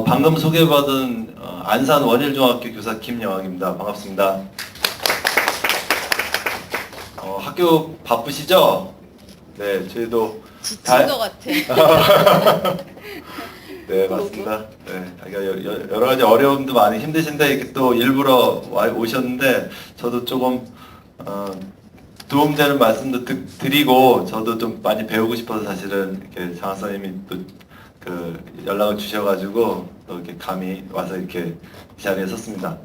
방금 소개받은 안산 원일중학교 교사 김영학입니다. 반갑습니다. 학교 바쁘시죠? 네, 저희도 지친 것 같아. 네, 맞습니다. 네, 여러 가지 어려움도 많이 힘드신데 이렇게 또 일부러 오셨는데 저도 조금 도움되는 말씀도 드리고 저도 좀 많이 배우고 싶어서 사실은 이렇게 장학사님이 또 연락을 주셔가지고 또 이렇게 감히 와서 이렇게 이 자리에 섰습니다.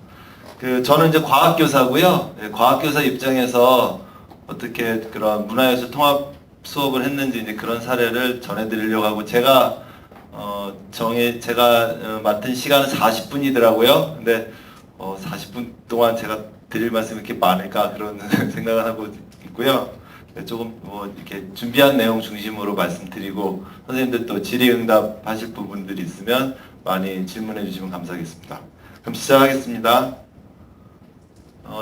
저는 이제 과학교사고요. 네, 과학교사 입장에서 어떻게 그런 문화예술 통합 수업을 했는지 이제 그런 사례를 전해드리려고 하고 제가 맡은 시간은 40분이더라고요. 근데 40분 동안 제가 드릴 말씀이 이렇게 많을까 그런 생각을 하고 있고요. 조금 이렇게 준비한 내용 중심으로 말씀드리고 선생님들 또 질의응답 하실 부분들이 있으면 많이 질문해 주시면 감사하겠습니다. 그럼 시작하겠습니다.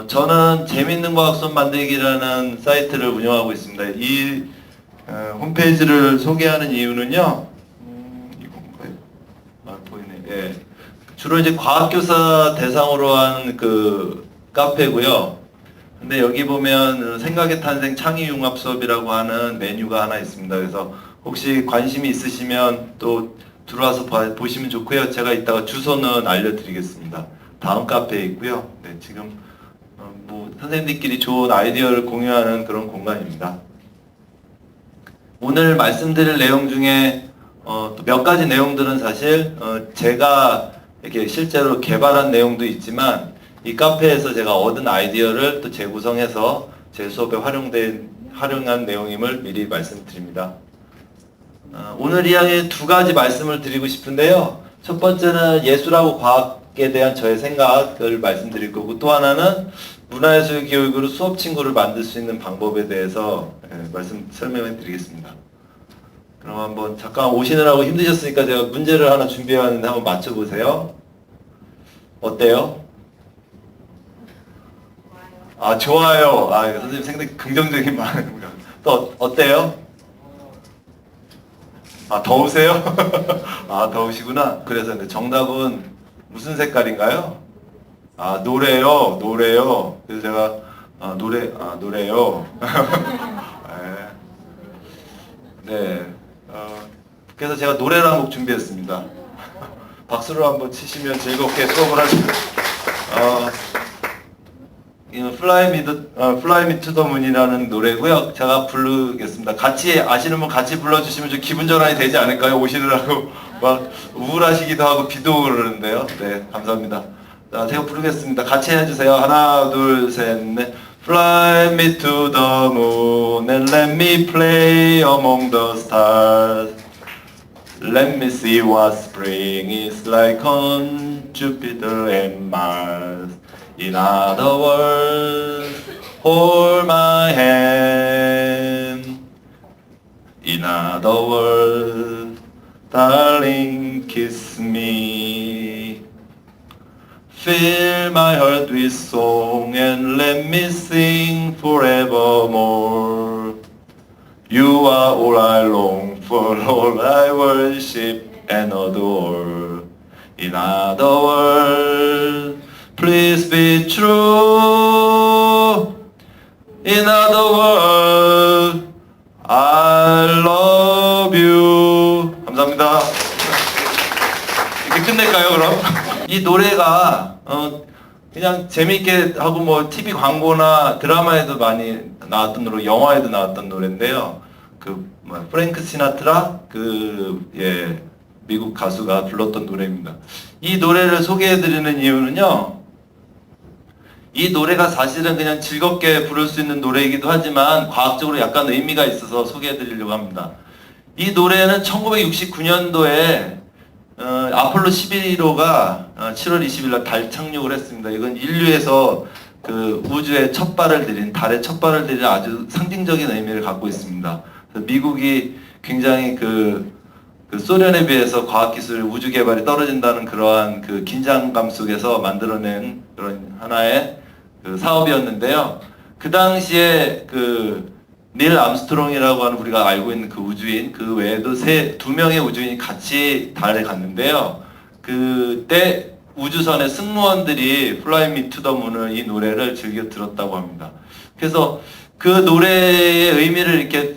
저는 재미있는 과학 수업 만들기라는 사이트를 운영하고 있습니다. 이 홈페이지를 소개하는 이유는요. 이건가요? 보이네. 예. 주로 이제 과학교사 대상으로 하는 카페고요. 근데 여기 보면 생각의 탄생 창의융합 수업이라고 하는 메뉴가 하나 있습니다. 그래서 혹시 관심이 있으시면 또 들어와서 보시면 좋고요. 제가 이따가 주소는 알려드리겠습니다. 다음 카페에 있고요. 네, 지금 선생님들끼리 좋은 아이디어를 공유하는 그런 공간입니다. 오늘 말씀드릴 내용 중에 또 몇 가지 내용들은 사실 제가 이렇게 실제로 개발한 내용도 있지만 이 카페에서 제가 얻은 아이디어를 또 재구성해서 제 수업에 활용한 내용임을 미리 말씀드립니다. 오늘 이야기 두 가지 말씀을 드리고 싶은데요. 첫 번째는 예술하고 과학에 대한 저의 생각을 말씀드릴 거고 또 하나는 문화예술 교육으로 수업 친구를 만들 수 있는 방법에 대해서 설명해 드리겠습니다. 그럼 한번 잠깐 오시느라고 힘드셨으니까 제가 문제를 하나 준비해 왔는데 한번 맞춰보세요. 어때요? 좋아요. 선생님 상당히 긍정적인 반응입니다. 또 어때요? 더우세요? 더우시구나. 그래서 정답은 무슨 색깔인가요? 노래요. 그래서 제가 노래요. 네. 그래서 제가 노래를 한 곡 준비했습니다. 박수를 한번 치시면 즐겁게 수업을 하시고. Fly Me to the Moon이라는 노래고요. 제가 부르겠습니다. 같이 아시는 분 같이 불러주시면 좀 기분 전환이 되지 않을까요? 오시느라고 막 우울하시기도 하고 비도 그러는데요. 네, 감사합니다. 자, 제가 부르겠습니다. 같이 해주세요. 하나, 둘, 셋, 넷. Fly me to the moon and let me play among the stars. Let me see what spring is like on Jupiter and Mars. In other words, hold my hand. In other words, darling, kiss me. Fill my heart with song and let me sing forevermore. You are all I long for, all I worship and adore. In other words, please be true. In other words, I love you. 감사합니다. 이렇게 끝낼까요, 그럼? 이 노래가 그냥 재미있게 하고 TV 광고나 드라마에도 많이 나왔던 노래, 영화에도 나왔던 노래인데요. 프랭크 시나트라 미국 가수가 불렀던 노래입니다. 이 노래를 소개해드리는 이유는요. 이 노래가 사실은 그냥 즐겁게 부를 수 있는 노래이기도 하지만 과학적으로 약간 의미가 있어서 소개해드리려고 합니다. 이 노래는 1969년도에 아폴로 11호가 7월 20일 날 달 착륙을 했습니다. 이건 인류에서 우주에 첫 발을 들인, 달에 첫 발을 들인 아주 상징적인 의미를 갖고 있습니다. 미국이 굉장히 소련에 비해서 과학기술 우주 개발이 떨어진다는 그러한 긴장감 속에서 만들어낸 그런 하나의 사업이었는데요. 그 당시에 닐 암스트롱이라고 하는 우리가 알고 있는 우주인, 그 외에도 두 명의 우주인이 같이 달에 갔는데요. 그때 우주선의 승무원들이 Fly Me to the Moon을 이 노래를 즐겨 들었다고 합니다. 그래서 그 노래의 의미를 이렇게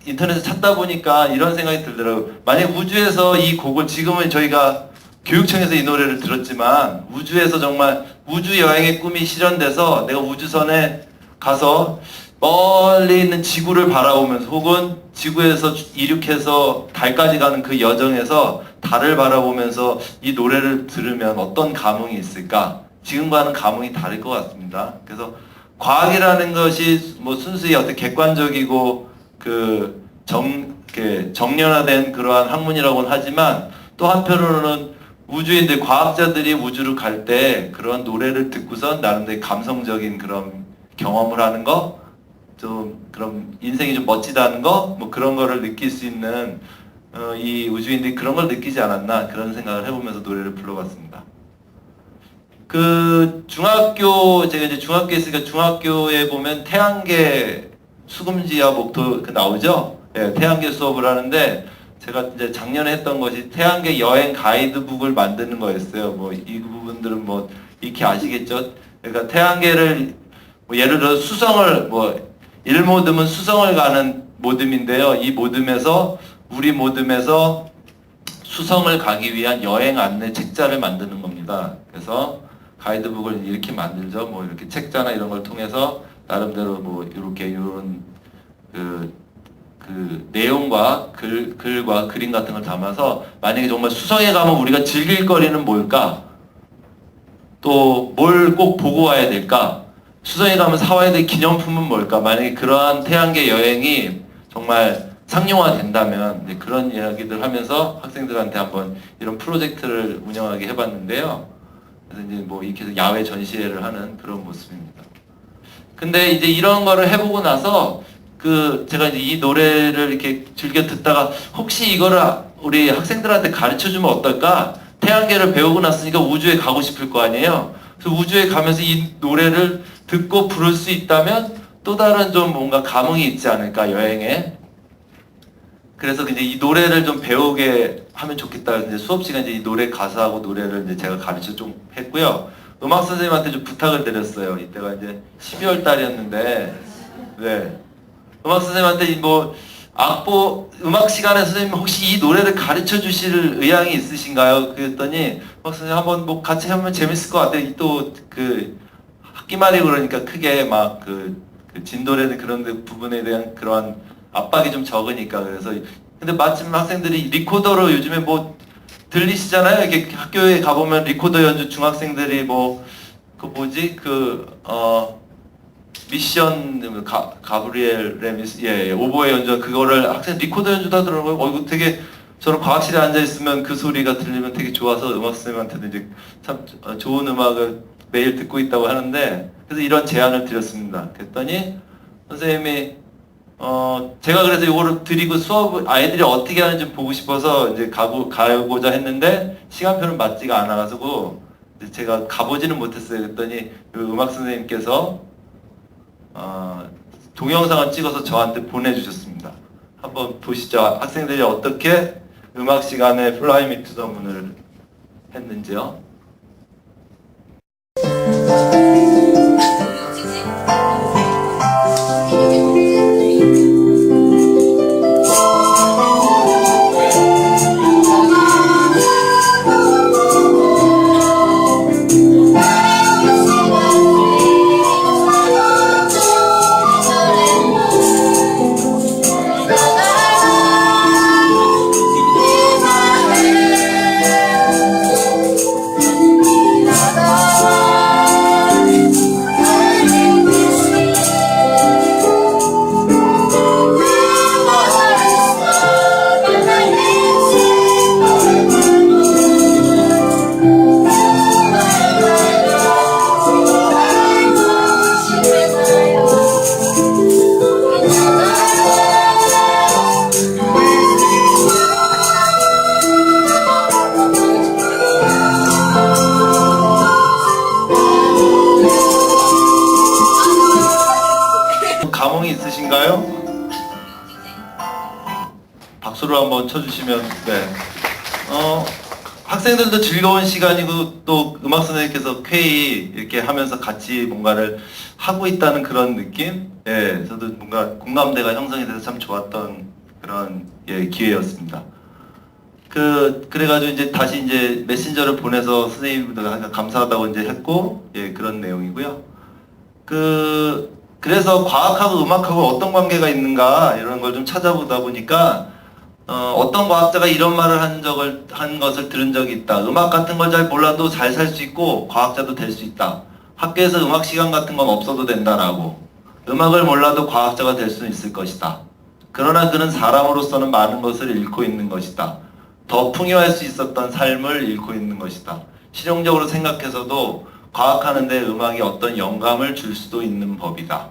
인터넷에 찾다 보니까 이런 생각이 들더라고요. 만약 우주에서 이 곡을 지금은 저희가 교육청에서 이 노래를 들었지만 우주에서 정말 우주 여행의 꿈이 실현돼서 내가 우주선에 가서 멀리 있는 지구를 바라보면서 혹은 지구에서 이륙해서 달까지 가는 그 여정에서 달을 바라보면서 이 노래를 들으면 어떤 감흥이 있을까? 지금과는 감흥이 다를 것 같습니다. 그래서 과학이라는 것이 뭐 순수히 어떤 객관적이고 정연화된 그러한 학문이라고는 하지만 또 한편으로는 우주인들, 과학자들이 우주를 갈 때 그런 노래를 듣고선 나름대로 감성적인 그런 경험을 하는 거, 좀 그런 인생이 좀 멋지다는 거, 뭐 그런 거를 느낄 수 있는 이 우주인들이 그런 걸 느끼지 않았나 그런 생각을 해보면서 노래를 불러봤습니다. 그 중학교 제가 이제 중학교에 있으니까 중학교에 보면 태양계 수금지와 목토 그 나오죠. 예, 태양계 수업을 하는데 제가 이제 작년에 했던 것이 태양계 여행 가이드북을 만드는 거였어요. 뭐 이 부분들은 뭐 익히 아시겠죠. 그러니까 태양계를 뭐 예를 들어 수성을 뭐 1모듬은 수성을 가는 모듬인데요. 이 모듬에서 우리 모듬에서 수성을 가기 위한 여행 안내 책자를 만드는 겁니다. 그래서 가이드북을 이렇게 만들죠. 뭐 이렇게 책자나 이런 걸 통해서 나름대로 뭐 이렇게 이런 그 내용과 글과 그림 같은 걸 담아서 만약에 정말 수성에 가면 우리가 즐길 거리는 뭘까? 또 뭘 꼭 보고 와야 될까? 수성에 가면 사와야 될 기념품은 뭘까? 만약에 그러한 태양계 여행이 정말 상용화 된다면 그런 이야기들 하면서 학생들한테 한번 이런 프로젝트를 운영하게 해봤는데요. 그래서 이제 뭐 이렇게 해서 야외 전시회를 하는 그런 모습입니다. 근데 이제 이런 거를 해보고 나서 제가 이제 이 노래를 이렇게 즐겨 듣다가 혹시 이거를 우리 학생들한테 가르쳐 주면 어떨까? 태양계를 배우고 났으니까 우주에 가고 싶을 거 아니에요? 그래서 우주에 가면서 이 노래를 듣고 부를 수 있다면 또 다른 좀 뭔가 감흥이 있지 않을까, 여행에. 그래서 이제 이 노래를 좀 배우게 하면 좋겠다. 이제 수업 시간에 이 노래 가사하고 노래를 이제 제가 가르쳐 좀 했고요. 음악 선생님한테 좀 부탁을 드렸어요. 이때가 이제 12월 달이었는데, 네. 음악 선생님한테 뭐 음악 시간에 선생님 혹시 이 노래를 가르쳐 주실 의향이 있으신가요? 그랬더니 음악 선생님 한번 뭐 같이 하면 재밌을 것 같아요. 또 학기 말이 그러니까 크게 막 진도라는 그런 부분에 대한 그러한 압박이 좀 적으니까. 그래서 근데 마침 학생들이 리코더로 요즘에 뭐 들리시잖아요. 이렇게 학교에 가보면 리코더 연주 중학생들이 미션 가브리엘 레미스 오보에 연주 그거를 학생 리코더 연주도 하더라고요. 이거 되게 저는 과학실에 앉아 있으면 그 소리가 들리면 되게 좋아서 음악 선생님한테도 이제 참 좋은 음악을 매일 듣고 있다고 하는데, 그래서 이런 제안을 드렸습니다. 그랬더니 선생님이 제가 그래서 이거를 드리고 수업을 아이들이 어떻게 하는지 보고 싶어서 이제 가고자 했는데 시간표는 맞지가 않아가지고 제가 가보지는 못했어요. 그랬더니 음악 선생님께서 동영상을 찍어서 저한테 보내주셨습니다. 한번 보시죠. 학생들이 어떻게 음악 시간에 Fly Me to the Moon을 했는지요. 감흥이 있으신가요? 박수를 한번 쳐주시면. 네. 학생들도 즐거운 시간이고 또 음악 선생님께서 쾌히 이렇게 하면서 같이 뭔가를 하고 있다는 그런 느낌? 예, 저도 뭔가 공감대가 형성이 돼서 참 좋았던 그런 예, 기회였습니다. 그래가지고 이제 다시 이제 메신저를 보내서 선생님들 감사하다고 이제 했고, 예, 그런 내용이고요. 그래서 과학하고 음악하고 어떤 관계가 있는가 이런 걸 좀 찾아보다 보니까 어떤 과학자가 이런 말을 한 것을 들은 적이 있다. 음악 같은 걸 잘 몰라도 잘 살 수 있고 과학자도 될 수 있다. 학교에서 음악 시간 같은 건 없어도 된다라고. 음악을 몰라도 과학자가 될 수는 있을 것이다. 그러나 그는 사람으로서는 많은 것을 잃고 있는 것이다. 더 풍요할 수 있었던 삶을 잃고 있는 것이다. 실용적으로 생각해서도 과학하는데 음악이 어떤 영감을 줄 수도 있는 법이다.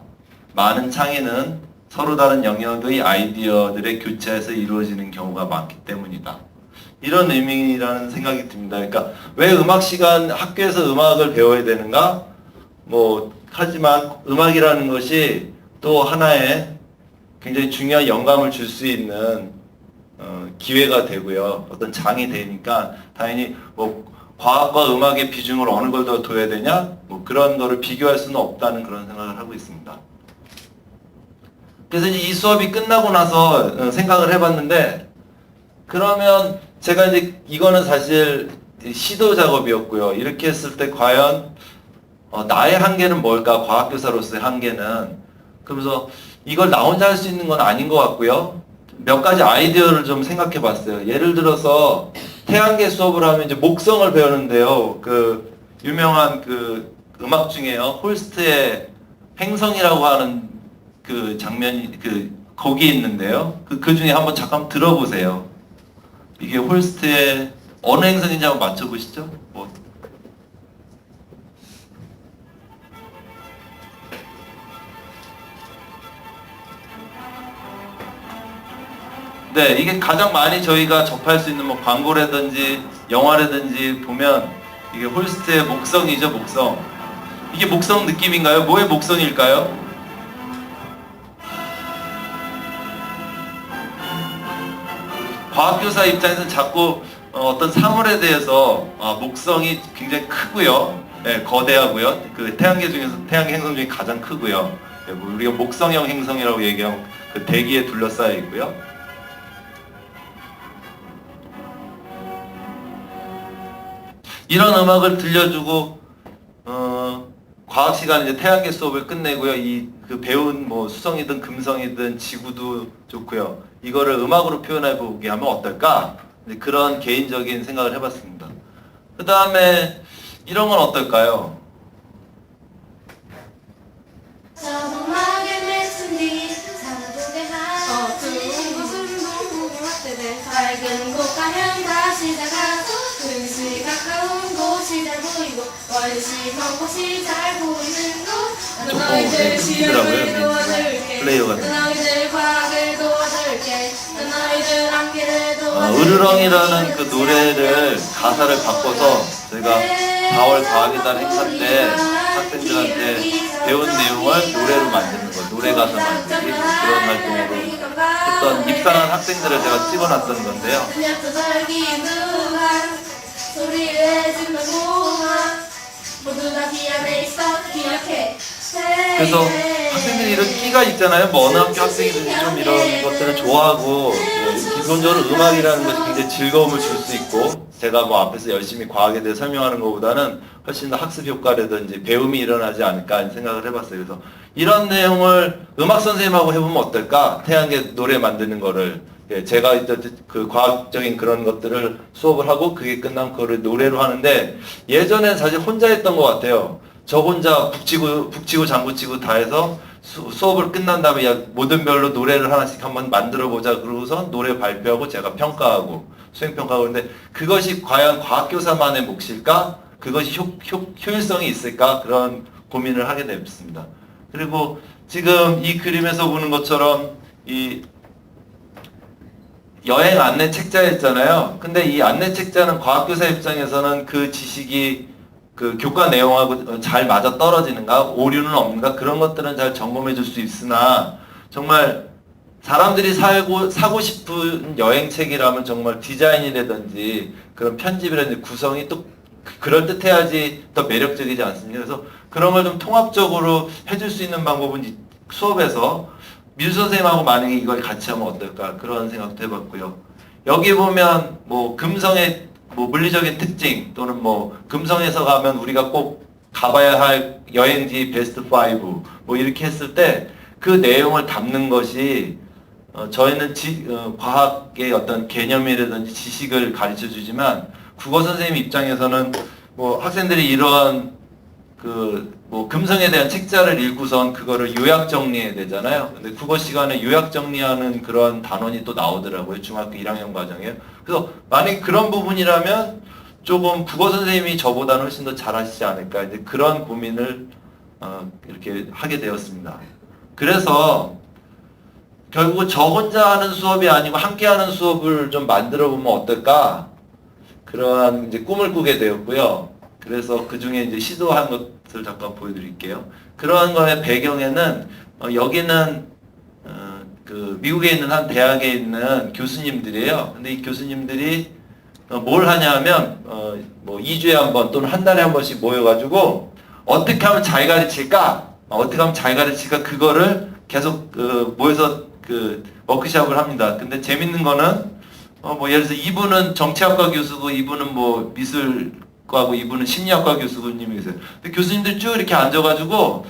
많은 창의는 서로 다른 영역의 아이디어들의 교차에서 이루어지는 경우가 많기 때문이다. 이런 의미라는 생각이 듭니다. 그러니까 왜 음악 시간 학교에서 음악을 배워야 되는가? 하지만 음악이라는 것이 또 하나의 굉장히 중요한 영감을 줄 수 있는 기회가 되고요. 어떤 장이 되니까 당연히 과학과 음악의 비중을 어느 걸 더 둬야 되냐? 그런 거를 비교할 수는 없다는 그런 생각을 하고 있습니다. 그래서 이제 이 수업이 끝나고 나서 생각을 해봤는데, 그러면 제가 이제 이거는 사실 시도 작업이었고요. 이렇게 했을 때 과연 나의 한계는 뭘까? 과학교사로서의 한계는. 그러면서 이걸 나 혼자 할 수 있는 건 아닌 것 같고요. 몇 가지 아이디어를 좀 생각해 봤어요. 예를 들어서 태양계 수업을 하면 이제 목성을 배우는데요. 그 유명한 그 음악 중에요. 홀스트의 행성이라고 하는 그 장면이 곡이 있는데요. 그 중에 한번 잠깐 들어보세요. 이게 홀스트의 어느 행성인지 한번 맞춰보시죠. 네, 이게 가장 많이 저희가 접할 수 있는 광고라든지 영화라든지 보면 이게 홀스트의 목성이죠, 목성. 이게 목성 느낌인가요? 뭐의 목성일까요? 과학교사 입장에서는 자꾸 어떤 사물에 대해서 목성이 굉장히 크고요, 네, 거대하고요. 그 태양계 행성 중에 가장 크고요. 네, 우리가 목성형 행성이라고 얘기하면 그 대기에 둘러싸여 있고요. 이런 음악을 들려주고 과학 시간 이제 태양계 수업을 끝내고요. 그 배운 수성이든 금성이든 지구도 좋고요. 이거를 음악으로 표현해 보게 하면 어떨까? 그런 개인적인 생각을 해봤습니다. 그 다음에 이런 건 어떨까요? 밝은 곳가면 다시 다가서 근시 가까운 곳이 잘 보이고 원시 먼 곳이 잘 보이는 곳 너희들 시험을 도와줄게 플레이어가 너희들 과학을 도와줄게 너희들 암기를 도와줄게 으르렁이라는 그 노래를 가사를 바꿔서 저희가 4월 과학의 달 행사 때 학생들한테 배운 내용을 노래로 만드는 거, 노래 가사 만들기 그런 활동으로 했던 입상한 학생들을 제가 찍어놨던 건데요. 그래서 학생들이 이런 끼가 있잖아요. 어느 학교 학생이든지 좀 이런 것들을 좋아하고 기본적으로 음악이라는 것이 굉장히 즐거움을 줄 수 있고 제가 앞에서 열심히 과학에 대해 설명하는 것보다는 훨씬 더 학습 효과라든지 배움이 일어나지 않을까 생각을 해봤어요. 그래서 이런 내용을 음악 선생님하고 해보면 어떨까? 태양계 노래 만드는 거를 제가 그 과학적인 그런 것들을 수업을 하고 그게 끝나면 그거를 노래로 하는데 예전엔 사실 혼자 했던 것 같아요. 저 혼자 북치고 장구치고 다 해서 수업을 끝난 다음에 모든 별로 노래를 하나씩 한번 만들어 보자 그러고서 노래 발표하고 제가 평가하고 수행평가하고 그런데 그것이 과연 과학교사만의 몫일까? 그것이 효율성이 있을까? 그런 고민을 하게 됐습니다. 그리고 지금 이 그림에서 보는 것처럼 이 여행 안내 책자였잖아요. 근데 이 안내 책자는 과학교사 입장에서는 그 지식이 그 교과 내용하고 잘 맞아 떨어지는가, 오류는 없는가 그런 것들은 잘 점검해 줄 수 있으나 정말 사람들이 사고 싶은 여행책이라면 정말 디자인이라든지 그런 편집이라든지 구성이 또 그럴듯해야지 더 매력적이지 않습니까? 그래서 그런 걸 좀 통합적으로 해줄 수 있는 방법은 수업에서 미술 선생님하고 만약에 이걸 같이 하면 어떨까 그런 생각도 해봤고요. 여기 보면 뭐 금성의 뭐 물리적인 특징 또는 뭐 금성에서 가면 우리가 꼭 가봐야 할 여행지 베스트 5 뭐 이렇게 했을 때 그 내용을 담는 것이 저희는 과학의 어떤 개념이라든지 지식을 가르쳐 주지만 국어 선생님 입장에서는 뭐 학생들이 이러한 뭐 금성에 대한 책자를 읽고선 그거를 요약 정리해야 되잖아요. 근데 국어 시간에 요약 정리하는 그런 단원이 또 나오더라고요. 중학교 1학년 과정에. 그래서 만약 그런 부분이라면 조금 국어 선생님이 저보다는 훨씬 더 잘하시지 않을까. 이제 그런 고민을 이렇게 하게 되었습니다. 그래서 결국 저 혼자 하는 수업이 아니고 함께 하는 수업을 좀 만들어 보면 어떨까? 그러한 이제 꿈을 꾸게 되었고요. 그래서 그 중에 이제 시도한 것을 잠깐 보여드릴게요. 그러한 거의 배경에는 여기는 그 미국에 있는 한 대학에 있는 교수님들이에요. 근데 이 교수님들이 뭘 하냐면 뭐 2주에 한 번 또는 한 달에 한 번씩 모여가지고 어떻게 하면 잘 가르칠까? 어떻게 하면 잘 가르칠까? 그거를 계속 모여서 워크숍을 합니다. 근데 재밌는 거는 뭐 예를 들어서 이분은 정치학과 교수고 이분은 뭐 미술과고 이분은 심리학과 교수님이 계세요. 근데 교수님들 쭉 이렇게 앉아가지고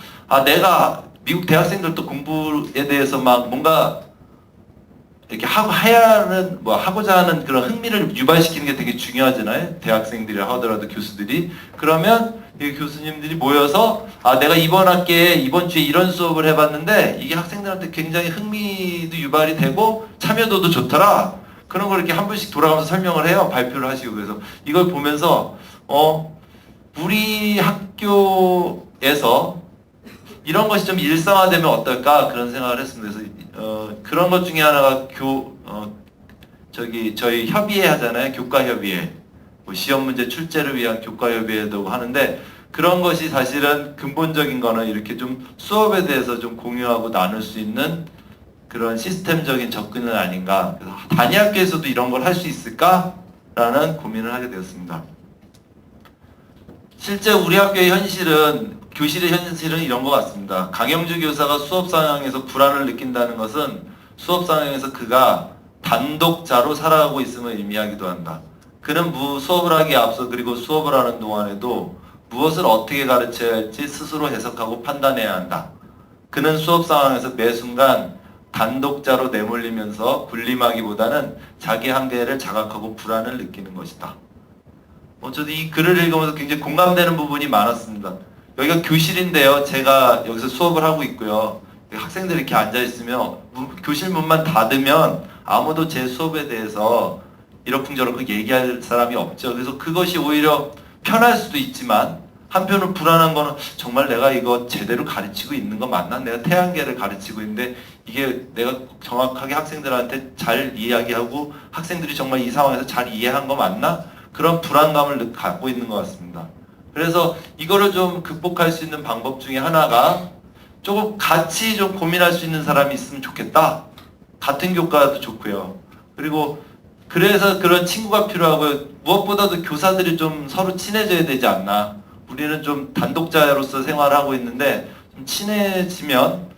내가 미국 대학생들도 공부에 대해서 막 뭔가 이렇게 하고자 하는 그런 흥미를 유발시키는 게 되게 중요하잖아요. 대학생들이 하더라도 교수들이. 그러면 이 교수님들이 모여서 내가 이번 학기에 이번 주에 이런 수업을 해봤는데 이게 학생들한테 굉장히 흥미도 유발이 되고 참여도도 좋더라. 그런 걸 이렇게 한 분씩 돌아가면서 설명을 해요. 발표를 하시고. 그래서 이걸 보면서 우리 학교에서 이런 것이 좀 일상화되면 어떨까 그런 생각을 했습니다. 그래서 그런 것 중에 하나가 저희 협의회 하잖아요. 교과 협의회. 뭐 시험 문제 출제를 위한 교과 협의회도 하는데 그런 것이 사실은 근본적인 거는 이렇게 좀 수업에 대해서 좀 공유하고 나눌 수 있는 그런 시스템적인 접근은 아닌가. 그래서 단위학교에서도 이런 걸 할 수 있을까라는 고민을 하게 되었습니다. 실제 우리 학교의 교실의 현실은 이런 것 같습니다. 강영주 교사가 수업 상황에서 불안을 느낀다는 것은 수업 상황에서 그가 단독자로 살아가고 있음을 의미하기도 한다. 그는 수업을 하기에 앞서 그리고 수업을 하는 동안에도 무엇을 어떻게 가르쳐야 할지 스스로 해석하고 판단해야 한다. 그는 수업 상황에서 매 순간 단독자로 내몰리면서 군림하기보다는 자기 한계를 자각하고 불안을 느끼는 것이다. 저도 이 글을 읽으면서 굉장히 공감되는 부분이 많았습니다. 여기가 교실인데요. 제가 여기서 수업을 하고 있고요. 학생들이 이렇게 앉아있으면 교실 문만 닫으면 아무도 제 수업에 대해서 이러쿵저러쿵 얘기할 사람이 없죠. 그래서 그것이 오히려 편할 수도 있지만 한편으로 불안한 거는 정말 내가 이거 제대로 가르치고 있는 거 맞나? 내가 태양계를 가르치고 있는데 이게 내가 정확하게 학생들한테 잘 이야기하고 학생들이 정말 이 상황에서 잘 이해한 거 맞나? 그런 불안감을 갖고 있는 것 같습니다. 그래서 이거를 좀 극복할 수 있는 방법 중에 하나가 조금 같이 좀 고민할 수 있는 사람이 있으면 좋겠다. 같은 교과도 좋고요. 그리고 그래서 그런 친구가 필요하고요. 무엇보다도 교사들이 좀 서로 친해져야 되지 않나. 우리는 좀 단독자로서 생활을 하고 있는데 좀 친해지면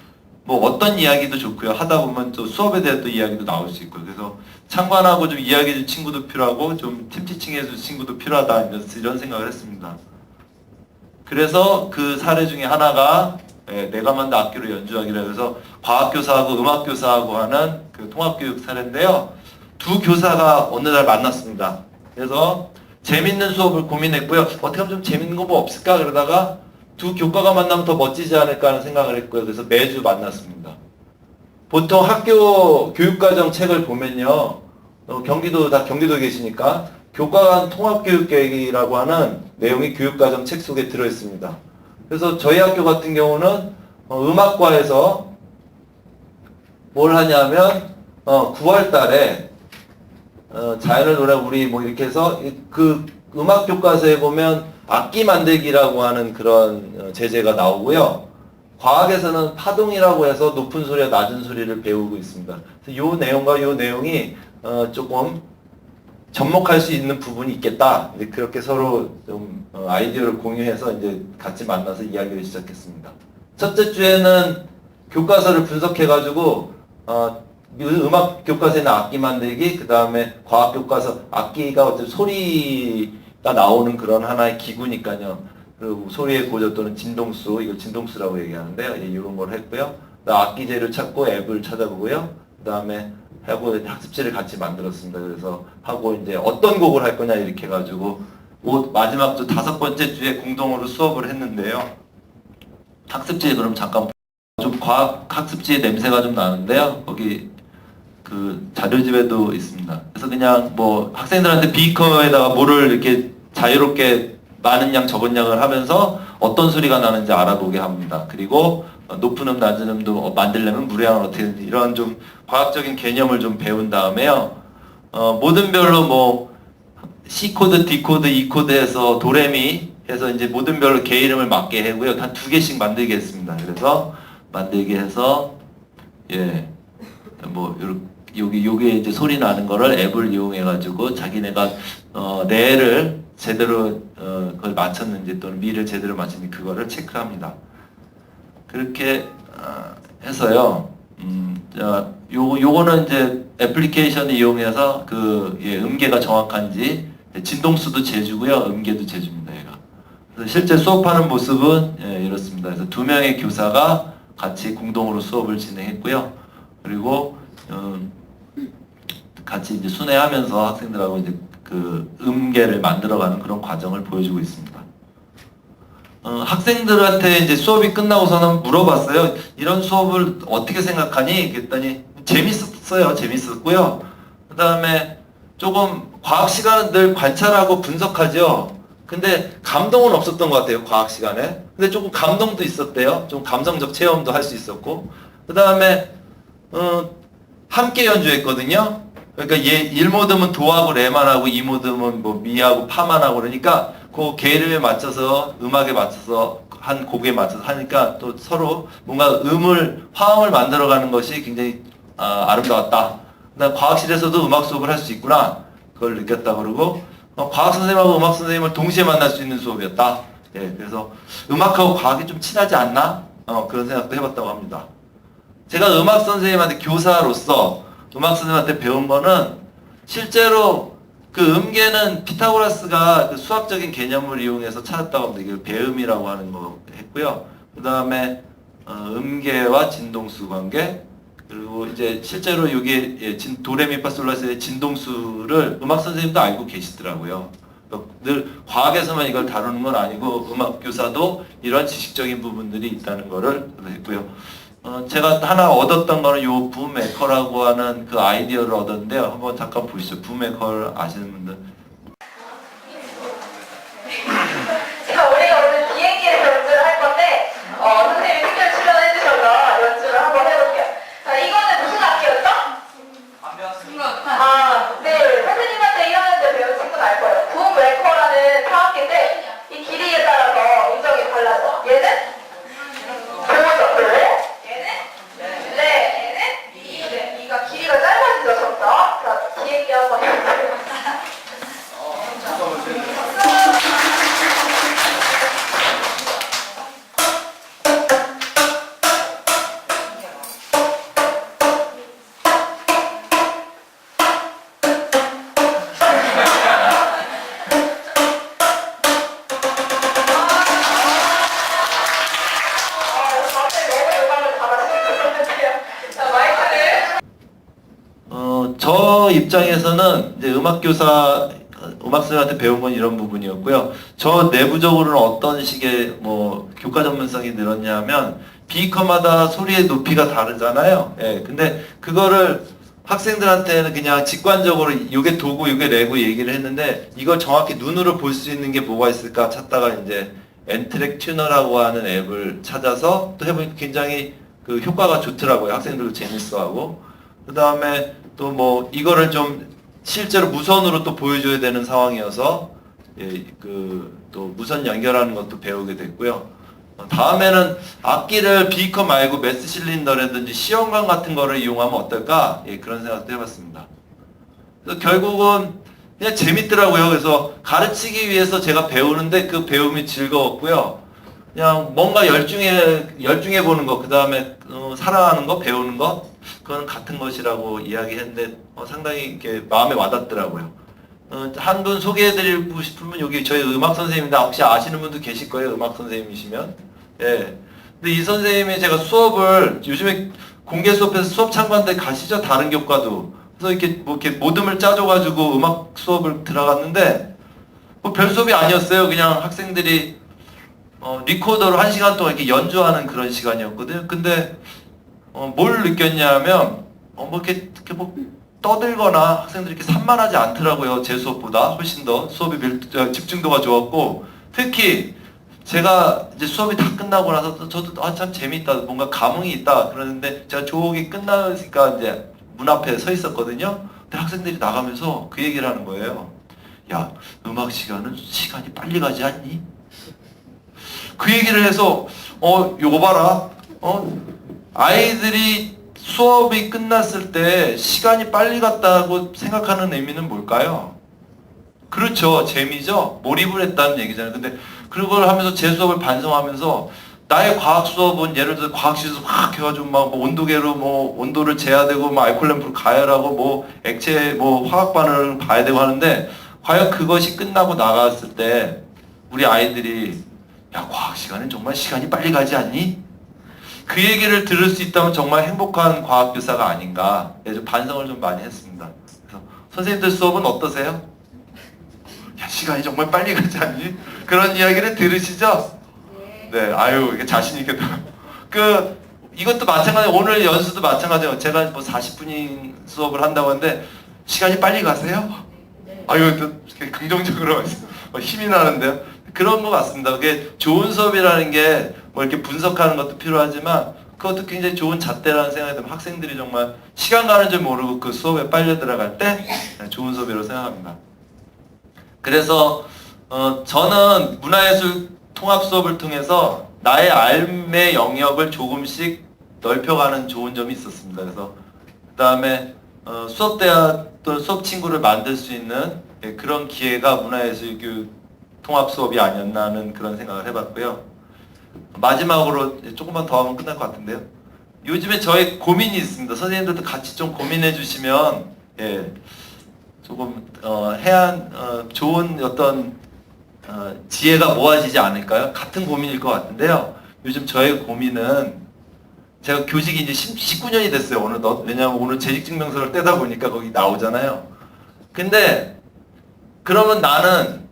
뭐 어떤 이야기도 좋고요. 하다 보면 또 수업에 대한 또 이야기도 나올 수 있고요. 그래서 참관하고 좀 이야기해줄 친구도 필요하고 좀 팀티칭 해줄 친구도 필요하다. 이런 생각을 했습니다. 그래서 그 사례 중에 하나가 내가 만든 악기로 연주하기로 해서 과학교사하고 음악교사하고 하는 그 통합교육 사례인데요. 두 교사가 어느 날 만났습니다. 그래서 재밌는 수업을 고민했고요. 어떻게 하면 좀 재밌는 거 뭐 없을까? 그러다가 두 교과가 만나면 더 멋지지 않을까 하는 생각을 했고요. 그래서 매주 만났습니다. 보통 학교 교육과정 책을 보면요. 경기도에 계시니까 교과 간 통합교육계획이라고 하는 내용이 교육과정 책 속에 들어있습니다. 그래서 저희 학교 같은 경우는 음악과에서 뭘 하냐면 9월 달에 자연을 노래 우리 뭐 이렇게 해서 그 음악 교과서에 보면 악기 만들기라고 하는 그런 제재가 나오고요. 과학에서는 파동이라고 해서 높은 소리와 낮은 소리를 배우고 있습니다. 이 내용과 이 내용이 조금 접목할 수 있는 부분이 있겠다. 이제 그렇게 서로 좀 아이디어를 공유해서 이제 같이 만나서 이야기를 시작했습니다. 첫째 주에는 교과서를 분석해가지고 음악 교과서에는 악기 만들기, 그 다음에 과학 교과서 악기가 어쨌든 소리가 나오는 그런 하나의 기구니까요. 그리고 소리의 고조 또는 진동수, 이걸 진동수라고 얘기하는데요. 이런 걸 했고요. 악기 재료 찾고 앱을 찾아보고요. 그 다음에 하고 학습지를 같이 만들었습니다. 그래서 하고 이제 어떤 곡을 할 거냐 이렇게 해가지고 마지막 주 5번째 주에 공동으로 수업을 했는데요. 학습지에 그럼 잠깐 좀 과학 학습지의 냄새가 좀 나는데요. 거기 그 자료집에도 있습니다. 그래서 그냥 뭐 학생들한테 비커에다가 물을 이렇게 자유롭게 많은 양 적은 양을 하면서 어떤 소리가 나는지 알아보게 합니다. 그리고 높은 음 낮은 음도 만들려면 물의 양을 어떻게 되는지 이런 좀 과학적인 개념을 좀 배운 다음에요. 모든 별로 뭐 C 코드, D 코드, E 코드에서 도레미 해서 이제 모든 별로 개 이름을 맞게 하고요. 한 2개씩 만들게 했습니다. 그래서 만들게 해서 뭐 요게 이제 소리 나는 거를 앱을 이용해 가지고 자기네가 뇌를 제대로 그걸 맞췄는지 또는 미를 제대로 맞췄는지 그거를 체크합니다. 그렇게 해서요. 요거는 이제 애플리케이션을 이용해서 음계가 정확한지 진동수도 재주고요, 음계도 재줍니다. 얘가. 그래서 실제 수업하는 모습은 이렇습니다. 그래서 2명의 교사가 같이 공동으로 수업을 진행했고요. 그리고 같이 이제 순회하면서 학생들하고 이제 그 음계를 만들어가는 그런 과정을 보여주고 있습니다. 학생들한테 이제 수업이 끝나고서는 물어봤어요. 이런 수업을 어떻게 생각하니? 그랬더니 재밌었어요. 재밌었고요. 그 다음에 조금 과학 시간은 늘 관찰하고 분석하죠. 근데 감동은 없었던 것 같아요. 과학 시간에. 근데 조금 감동도 있었대요. 좀 감성적 체험도 할 수 있었고. 그 다음에 함께 연주했거든요. 그러니까 1모듬은 도하고 레만 하고 2모듬은 뭐 미하고 파만 하고 그러니까 그 개름에 맞춰서 음악에 맞춰서 한 곡에 맞춰서 하니까 또 서로 뭔가 화음을 만들어가는 것이 굉장히 아름다웠다. 그다음 과학실에서도 음악 수업을 할 수 있구나. 그걸 느꼈다 그러고 과학 선생님하고 음악 선생님을 동시에 만날 수 있는 수업이었다. 그래서 음악하고 과학이 좀 친하지 않나? 그런 생각도 해봤다고 합니다. 제가 음악 선생님한테 교사로서 음악 선생님한테 배운 거는 실제로 그 음계는 피타고라스가 그 수학적인 개념을 이용해서 찾았다고 합니다. 이게 배음이라고 하는 거 했고요. 그 다음에 음계와 진동수 관계, 그리고 이제 실제로 이게 도레미파솔라스의 진동수를 음악 선생님도 알고 계시더라고요. 늘 과학에서만 이걸 다루는 건 아니고 음악 교사도 이런 지식적인 부분들이 있다는 거를 했고요. 제가 하나 얻었던 거는 요 붐메커라고 하는 그 아이디어를 얻었는데요. 한번 잠깐 보시죠. 붐메커를 아시는 분들. 자, 우리가 오늘 비행기를 연주를 할 건데, 선생님이 특별 출연해 주셔서 연주를 한번 해볼게요. 자, 이거는 무슨 악기였죠? 안 배웠습니다. 네. 선생님한테 1학년 때 배운 친구는 알 거예요. 붐메커라는 타악기인데, 이 길이에 따라서 음정이 달라져. 얘는? 도죠, 도. 이가 길이가 짧아지죠, 점점. 자, 비행기 한번 해볼게요. 저 입장에서는 이제 음악 선생님한테 배운 건 이런 부분이었고요. 저 내부적으로는 어떤 식의 뭐 교과 전문성이 늘었냐면 비커마다 소리의 높이가 다르잖아요. 근데 그거를 학생들한테는 그냥 직관적으로 이게 도고 이게 레고 얘기를 했는데 이걸 정확히 눈으로 볼 수 있는 게 뭐가 있을까 찾다가 이제 엔트랙 튜너라고 하는 앱을 찾아서 또 해보니까 굉장히 그 효과가 좋더라고요. 학생들도 재밌어하고. 그 다음에 또 뭐 이거를 좀 실제로 무선으로 또 보여줘야 되는 상황이어서 또 무선 연결하는 것도 배우게 됐고요. 다음에는 악기를 비커 말고 메스 실린더라든지 시험관 같은 거를 이용하면 어떨까? 예, 그런 생각도 해봤습니다. 그래서 결국은 그냥 재밌더라고요. 그래서 가르치기 위해서 제가 배우는데 그 배움이 즐거웠고요. 그냥 뭔가 열중해 보는 거, 그 다음에 사랑하는 거, 배우는 거, 그건 같은 것이라고 이야기했는데 상당히 이렇게 마음에 와닿더라고요. 한 분 소개해드리고 싶으면 여기 저희 음악 선생님인데 혹시 아시는 분도 계실 거예요. 음악 선생님이시면. 예. 근데 이 선생님이 제가 수업을 요즘에 공개 수업에서 수업 참관대 가시죠? 다른 교과도. 그래서 이렇게 뭐 이렇게 모듬을 짜줘가지고 음악 수업을 들어갔는데 뭐 별 수업이 아니었어요. 그냥 학생들이 리코더로 1시간 동안 이렇게 연주하는 그런 시간이었거든요. 근데 뭘 느꼈냐면 뭐 이렇게 뭐 떠들거나 학생들이 이렇게 산만하지 않더라고요. 제 수업보다 훨씬 더 수업이 집중도가 좋았고, 특히 제가 이제 수업이 다 끝나고 나서 저도 참 재밌다, 뭔가 감흥이 있다 그러는데 제가 조옥이 끝나니까 이제 문 앞에 서 있었거든요. 근데 학생들이 나가면서 그 얘기를 하는 거예요. 야, 음악 시간은 시간이 빨리 가지 않니? 그 얘기를 해서 요거 봐라. 아이들이 수업이 끝났을 때 시간이 빨리 갔다고 생각하는 의미는 뭘까요? 그렇죠. 재미죠. 몰입을 했다는 얘기잖아요. 근데 그걸 하면서 제 수업을 반성하면서 나의 과학 수업은 예를 들어 과학실에서 확 해가지고 막 뭐 온도계로 뭐 온도를 재야 되고 뭐 알코올 램프를 가열하고 뭐 액체 뭐 화학 반응을 봐야 되고 하는데 과연 그것이 끝나고 나갔을 때 우리 아이들이 야, 과학 시간은 정말 시간이 빨리 가지 않니? 그 얘기를 들을 수 있다면 정말 행복한 과학교사가 아닌가. 네, 좀 반성을 좀 많이 했습니다. 그래서 선생님들 수업은 어떠세요? 야, 시간이 정말 빨리 가지 않니? 그런 이야기를 들으시죠? 네, 아유, 이게 자신있게 이것도 마찬가지예요. 오늘 연수도 마찬가지예요. 제가 뭐 40분인 수업을 한다고 하는데 시간이 빨리 가세요? 아유, 또 긍정적으로 힘이 나는데요. 그런 것 같습니다. 그게 좋은 수업이라는 게 뭐 이렇게 분석하는 것도 필요하지만 그것도 굉장히 좋은 잣대라는 생각이 들면 학생들이 정말 시간 가는 줄 모르고 그 수업에 빨려 들어갈 때 좋은 수업이라고 생각합니다. 그래서 저는 문화예술 통합 수업을 통해서 나의 삶의 영역을 조금씩 넓혀가는 좋은 점이 있었습니다. 그래서 그 다음에 수업대와 또 수업 친구를 만들 수 있는 그런 기회가 문화예술 통합 수업이 아니었나 하는 그런 생각을 해봤고요. 마지막으로 조금만 더 하면 끝날 것 같은데요. 요즘에 저희 고민이 있습니다. 선생님들도 같이 좀 고민해 주시면 조금 좋은 어떤 지혜가 모아지지 않을까요? 같은 고민일 것 같은데요. 요즘 저의 고민은 제가 교직이 이제 19년이 됐어요. 어느덧. 왜냐하면 오늘 재직증명서를 떼다 보니까 거기 나오잖아요. 근데 그러면 나는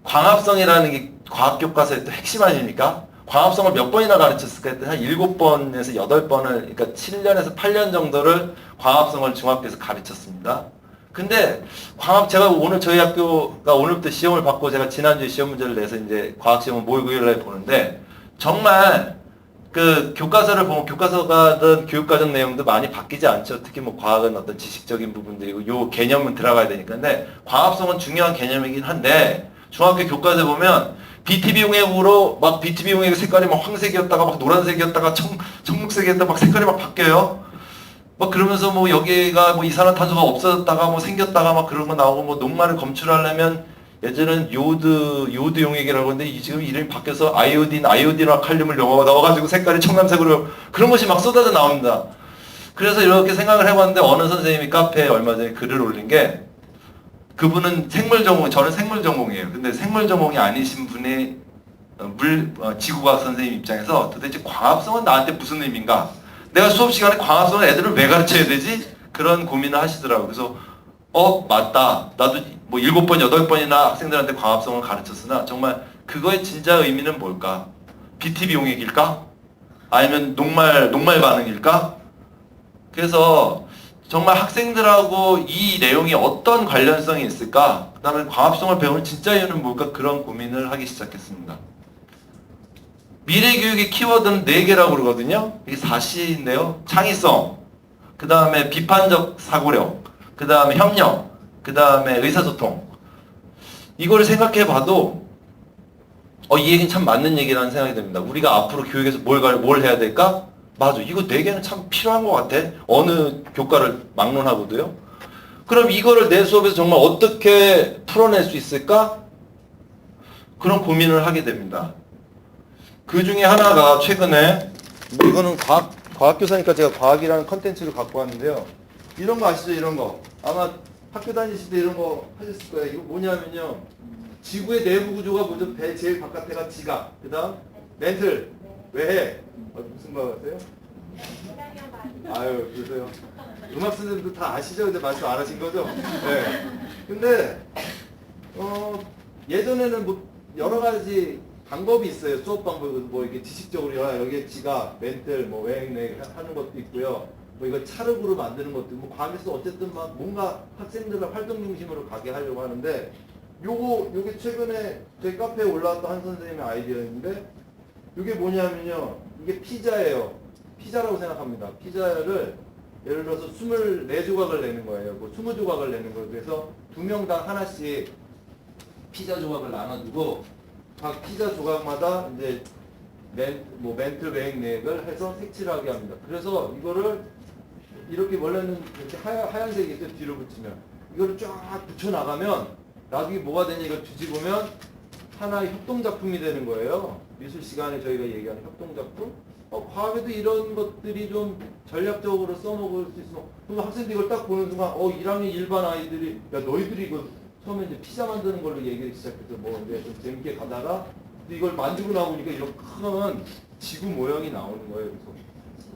광합성이라는 게 과학교과서의 또 핵심 아닙니까? 광합성을 몇 번이나 가르쳤을까 했더니 한 7번에서 8번을, 그러니까 7년에서 8년 정도를 광합성을 중학교에서 가르쳤습니다. 근데 제가 오늘 저희 학교가 오늘부터 시험을 받고 제가 지난주에 시험 문제를 내서 이제 과학시험을 목요일날 보는데 정말 그 교과서를 보면 교과서가든 교육과정 내용도 많이 바뀌지 않죠. 특히 뭐 과학은 어떤 지식적인 부분들이고 요 개념은 들어가야 되니까. 근데 광합성은 중요한 개념이긴 한데 중학교 교과서에 보면 BTB 용액으로 막 BTB 용액 색깔이 막 황색이었다가 막 노란색이었다가 청록색이었다가 막 색깔이 막 바뀌어요. 막 그러면서 뭐 여기가 뭐 이산화탄소가 없어졌다가 뭐 생겼다가 막 그런 거 나오고 뭐 녹말을 검출하려면 예전에는 요드 용액이라고 했는데 지금 이름이 바뀌어서 아이오딘과 칼륨을 넣어가지고 색깔이 청남색으로 그런 것이 막 쏟아져 나옵니다. 그래서 이렇게 생각을 해봤는데 어느 선생님이 카페에 얼마 전에 글을 올린 게 그분은 생물 전공, 저는 생물 전공이에요. 근데 생물 전공이 아니신 분이 지구과학 선생님 입장에서 도대체 광합성은 나한테 무슨 의미인가? 내가 수업 시간에 광합성을 애들을 왜 가르쳐야 되지? 그런 고민을 하시더라고요. 그래서 맞다. 나도 뭐 7번, 8번이나 학생들한테 광합성을 가르쳤으나 정말 그거의 진짜 의미는 뭘까? BTB 용액일까? 아니면 녹말 반응일까? 그래서 정말 학생들하고 이 내용이 어떤 관련성이 있을까? 그 다음에 광합성을 배우는 진짜 이유는 뭘까? 그런 고민을 하기 시작했습니다. 미래교육의 키워드는 4개라고 그러거든요. 이게 4C인데요. 창의성, 그 다음에 비판적 사고력, 그 다음에 협력, 그 다음에 의사소통. 이걸 생각해 봐도 이 얘기는 참 맞는 얘기라는 생각이 듭니다. 우리가 앞으로 교육에서 뭘 해야 될까? 맞아. 이거 4개는 참 필요한 것 같아. 어느 교과를 막론하고도요. 그럼 이거를 내 수업에서 정말 어떻게 풀어낼 수 있을까? 그런 고민을 하게 됩니다. 그 중에 하나가 최근에, 이거는 과학교사니까 제가 과학이라는 컨텐츠를 갖고 왔는데요. 이런 거 아시죠? 이런 거. 아마 학교 다니실 때 이런 거 하셨을 거예요. 이거 뭐냐면요. 지구의 내부 구조가 먼저 제일 바깥에가 지각, 그 다음 멘틀, 외해. 무슨 거 같아요? 아유, 그러세요. 음악 선생님도 다 아시죠? 근데 말씀 안 하신 거죠? 네. 근데, 예전에는 뭐 여러 가지 방법이 있어요. 수업 방법은 뭐 이게 지식적으로 여기에 지각, 멘틀, 뭐 외행 하는 것도 있고요. 뭐 이거 차르그로 만드는 것도 뭐 과학에서 어쨌든 막 뭔가 학생들을 활동 중심으로 가게 하려고 하는데 요게 최근에 저희 카페에 올라왔던 한 선생님의 아이디어인데 이게 뭐냐면요. 이게 피자예요. 피자라고 생각합니다. 피자를 예를 들어서 24조각을 내는 거예요. 뭐 20조각을 내는 거예요. 그래서 2명당 하나씩 피자 조각을 나눠주고 각 피자 조각마다 이제 멘틀 외행 내역을 해서 색칠을 하게 합니다. 그래서 이거를 이렇게 원래는 이렇게 하얀색이 있어요. 뒤로 붙이면 이거를 쫙 붙여 나가면 나중에 뭐가 되냐 이걸 뒤집으면 하나의 협동작품이 되는 거예요. 미술 시간에 저희가 얘기하는 협동작품. 과학에도 이런 것들이 좀 전략적으로 써먹을 수 있으면 그럼 학생들이 이걸 딱 보는 순간 1학년 일반 아이들이 야 너희들이 이거 처음에 이제 피자 만드는 걸로 얘기를 시작해서 뭐 이제 좀 재밌게 가다가 이걸 만들고 나오니까 이런 큰 지구 모형이 나오는 거예요.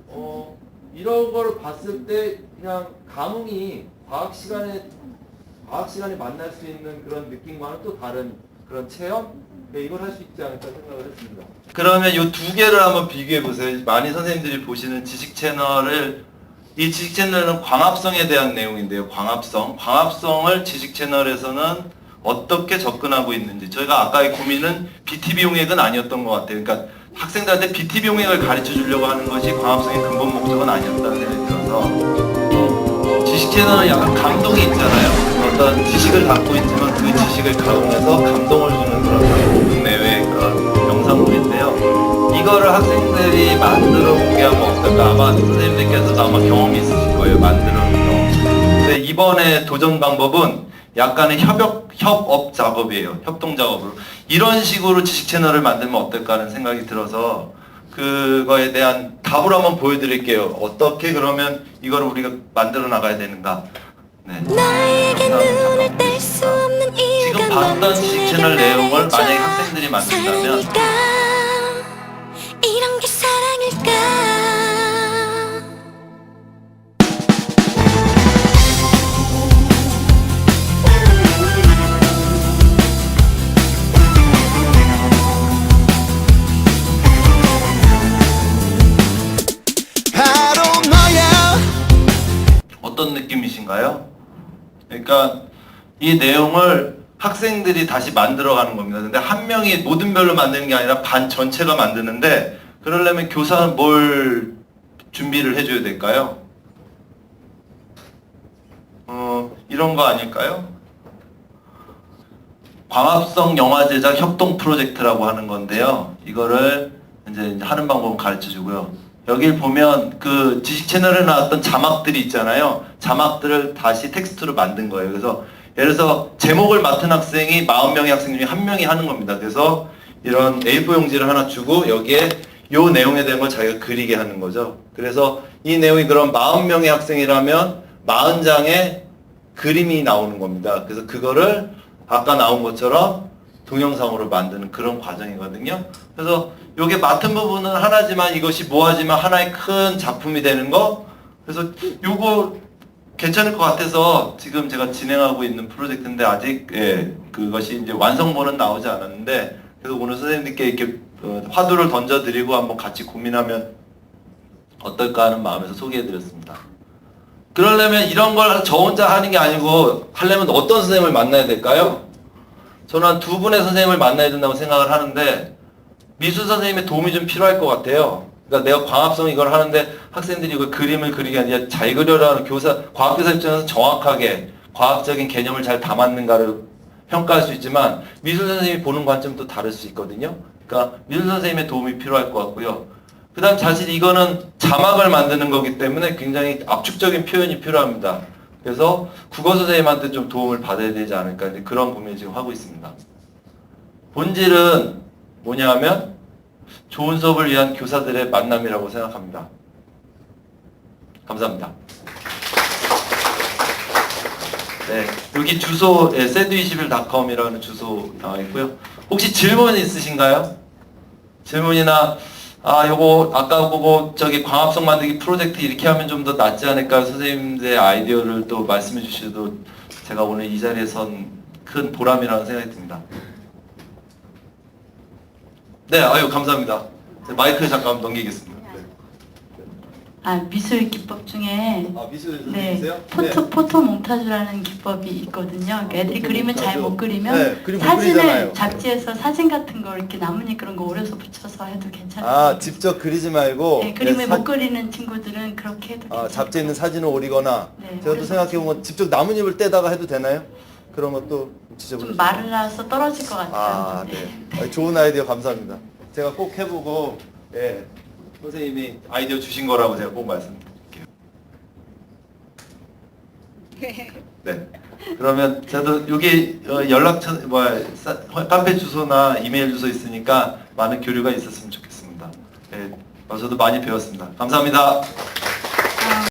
그래서 이런 걸 봤을 때 그냥 감흥이 과학 시간에 만날 수 있는 그런 느낌과는 또 다른 그런 체험? 네, 이걸 할 수 있지 않을까 생각을 했습니다. 그러면 이 2개를 한번 비교해 보세요. 많이 선생님들이 보시는 지식 채널을, 이 지식 채널은 광합성에 대한 내용인데요. 광합성을 지식 채널에서는 어떻게 접근하고 있는지. 저희가 아까의 고민은 BTB 용액은 아니었던 것 같아요. 그러니까 학생들한테 BTB 용액을 가르쳐 주려고 하는 것이 광합성의 근본 목적은 아니었다는 생각이 들어서 지식 채널은 약간 감동이 있잖아요. 어떤 지식을 갖고 있지만 그 지식을 가공해서 감동을 주는 그런 5분 내외의 그런 영상물인데요. 이거를 학생들이 만들어 보게 하면 어떨까? 아마 선생님들께서도 아마 경험이 있으실 거예요. 만드는 경험. 근데 이번에 도전 방법은 약간의 협업 작업이에요. 협동 작업으로. 이런 식으로 지식 채널을 만들면 어떨까 하는 생각이 들어서 그거에 대한 답을 한번 보여드릴게요. 어떻게 그러면 이걸 우리가 만들어 나가야 되는가. 네. 지금 봤던 지식 채널 내용을 만약에 학생들이 만든다면 이런 게 사랑일까? 어떤 느낌이신가요? 그러니까 이 내용을 학생들이 다시 만들어가는 겁니다. 근데 한 명이 모든 별로 만드는 게 아니라 반 전체가 만드는데 그러려면 교사는 뭘 준비를 해줘야 될까요? 이런 거 아닐까요? 광합성 영화 제작 협동 프로젝트라고 하는 건데요. 이거를 이제 하는 방법은 가르쳐 주고요. 여길 보면 그 지식 채널에 나왔던 자막들이 있잖아요. 자막들을 다시 텍스트로 만든 거예요. 그래서 예를 들어서 제목을 맡은 학생이 40명의 학생 중에 1명이 하는 겁니다. 그래서 이런 A4 용지를 하나 주고 여기에 요 내용에 대한 걸 자기가 그리게 하는 거죠. 그래서 이 내용이 그럼 40명의 학생이라면 40장의 그림이 나오는 겁니다. 그래서 그거를 아까 나온 것처럼 동영상으로 만드는 그런 과정이거든요. 그래서 요게 맡은 부분은 하나지만 이것이 모아지면 하나의 큰 작품이 되는 거. 그래서 요거 괜찮을 것 같아서 지금 제가 진행하고 있는 프로젝트인데 아직 그것이 이제 완성본은 나오지 않았는데 그래서 오늘 선생님들께 이렇게 화두를 던져드리고 한번 같이 고민하면 어떨까 하는 마음에서 소개해드렸습니다. 그러려면 이런 걸 저 혼자 하는 게 아니고 하려면 어떤 선생님을 만나야 될까요? 저는 한 2분의 선생님을 만나야 된다고 생각을 하는데 미술 선생님의 도움이 좀 필요할 것 같아요. 그러니까 내가 광합성 이걸 하는데 학생들이 이거 그림을 그리게 아니라 잘 그려라는 과학교사 입장에서 정확하게 과학적인 개념을 잘 담았는가를 평가할 수 있지만 미술 선생님이 보는 관점도 다를 수 있거든요. 그러니까 미술 선생님의 도움이 필요할 것 같고요. 그 다음 사실 이거는 자막을 만드는 거기 때문에 굉장히 압축적인 표현이 필요합니다. 그래서 국어 선생님한테 좀 도움을 받아야 되지 않을까 이제 그런 고민을 지금 하고 있습니다. 본질은 뭐냐 하면 좋은 수업을 위한 교사들의 만남이라고 생각합니다. 감사합니다. 네, 여기 주소 send21.com이라는 주소 나와 있고요. 혹시 질문 있으신가요? 질문이나 요거 아까 보고 저기 광합성 만들기 프로젝트 이렇게 하면 좀 더 낫지 않을까 선생님들의 아이디어를 또 말씀해 주셔도 제가 오늘 이 자리에 선 큰 보람이라는 생각이 듭니다. 네, 아유 감사합니다. 마이크 잠깐 넘기겠습니다. 미술 기법 중에 미술 네, 선생님이세요? 포토 몽타주라는 기법이 있거든요. 그러니까 애들이 그림을 잘 못 그리면 네, 그림 못 그리잖아요. 사진을 잡지에서 사진 같은 거 이렇게 나뭇잎 그런 거 오려서 붙여서 해도 괜찮아요. 직접 그리지 말고 네, 그림을 못 그리는 친구들은 그렇게 해도 괜찮아요. 잡지에 있는 사진을 오리거나 네, 제가 또 그래서 생각해보면 직접 나뭇잎을 떼다가 해도 되나요? 그런 것도 지저분해. 좀 말라서 떨어질 것 같아요. 네. 좋은 아이디어 감사합니다. 제가 꼭 해보고 예. 선생님이 아이디어 주신 거라고 제가 꼭 말씀드릴게요. 네. 그러면 저도 여기 연락처 카페 주소나 이메일 주소 있으니까 많은 교류가 있었으면 좋겠습니다. 네. 저도 많이 배웠습니다. 감사합니다.